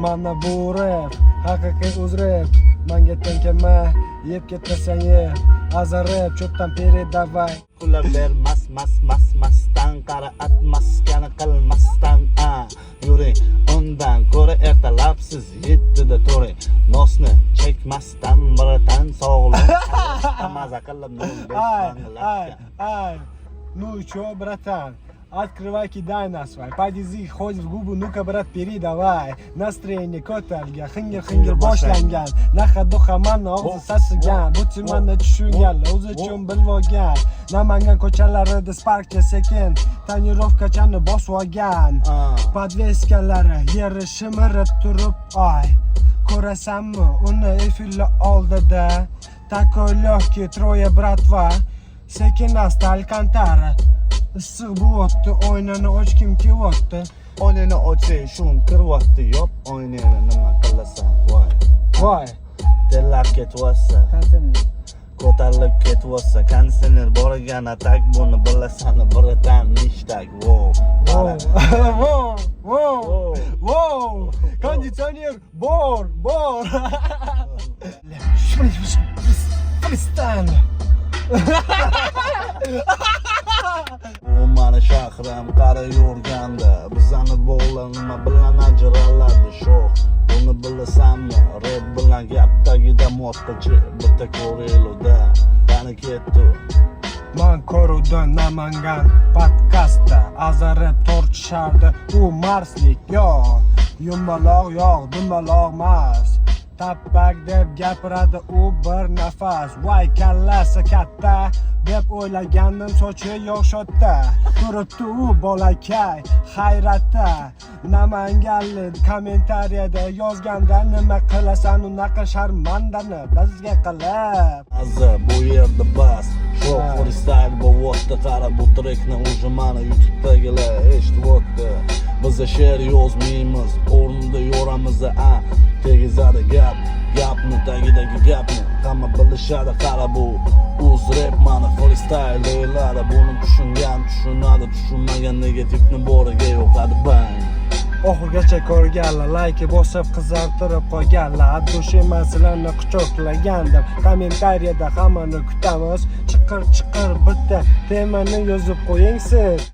Mana bu rap, haqiqiy o'z rap. Manga tenkama, yeb ketmasan ye. Aza rap, cho'pdan peri davay. Kulab bermas, masdan qara atmaskani qilmasdan yuring undan ko'ra ertalabsiz 7da turing nosni chekmasdan birdan sog'lom maza qilib Ай, ну чё, братан? Открывай, кидай на свай. Подизи, хоть в губу, ну-ка, брат, бери, давай. Настроение ko'tarilgan, xingir boshlangan. Nahadu hamon og'zi sasigan. Bu timanda tushunganlar, o'zi uchun bilib olgan. Namangan ko'chalarida sparkcha sekin, tonirovkachani bosib olgan. Podveskalari yeri shimirib turib, ay. Ko'rasanmi, uni efirlar oldida. Такой легкий, трое братва. Sekin asta alkantara. Issiq bo'lyapti, oynani ochgim kelyapti. Oynani ochsang shun kiryapti, yop oynani nima qilasan, voy tellab ketyapsa, ko'tarilib ketyapsa, konditsioner borgan atak buni bilasan, biridan nishtak, Wow, konditsioner bor. Freestyle. U mani shahrim qari yurganda, bizani bog'lar nima bilan ajraladi sho'x. Buni bilasanmi? Rap bilan gap tagida motqachi bitta ko'reluda. Qani ketdi. Man ko'ruvdim Namangan podkastda, Aza rap tortishardi, u marslik yo'q. Yumaloq yo'q, dumaloq emas. Tapak deb gapiradi u bir nafas. Voy kallasi katta deb o'ylagandim, sochi yo'q shotda. Turibdi u bolakay hayratda. Namanganlik kommentariyada yozganda, nima qilasan unaqa sharmandani bizga qilib. Aza bu yerda bas, sho'x freestyle bo'lyapti, qara bu trekni уже mana YouTube'dagilar eshityapti. Biz she'r yozmaymiz, o'rnida yoramiz, tegizadi gapni tagidagi gapni hamma bilishadi, qara bu o'z rap mana freestyle deyiladi. Buni tushungan tushunadi, tushunmagan negativni boriga yo'qadi bang. Oxirgacha ko'rganlar, like bosib qizartirib qo'yganlar, dushmanlarni quchoqlagandim. Kommentariyada hammani kutamiz. Chiqir bitta temani yozib qo'ying siz.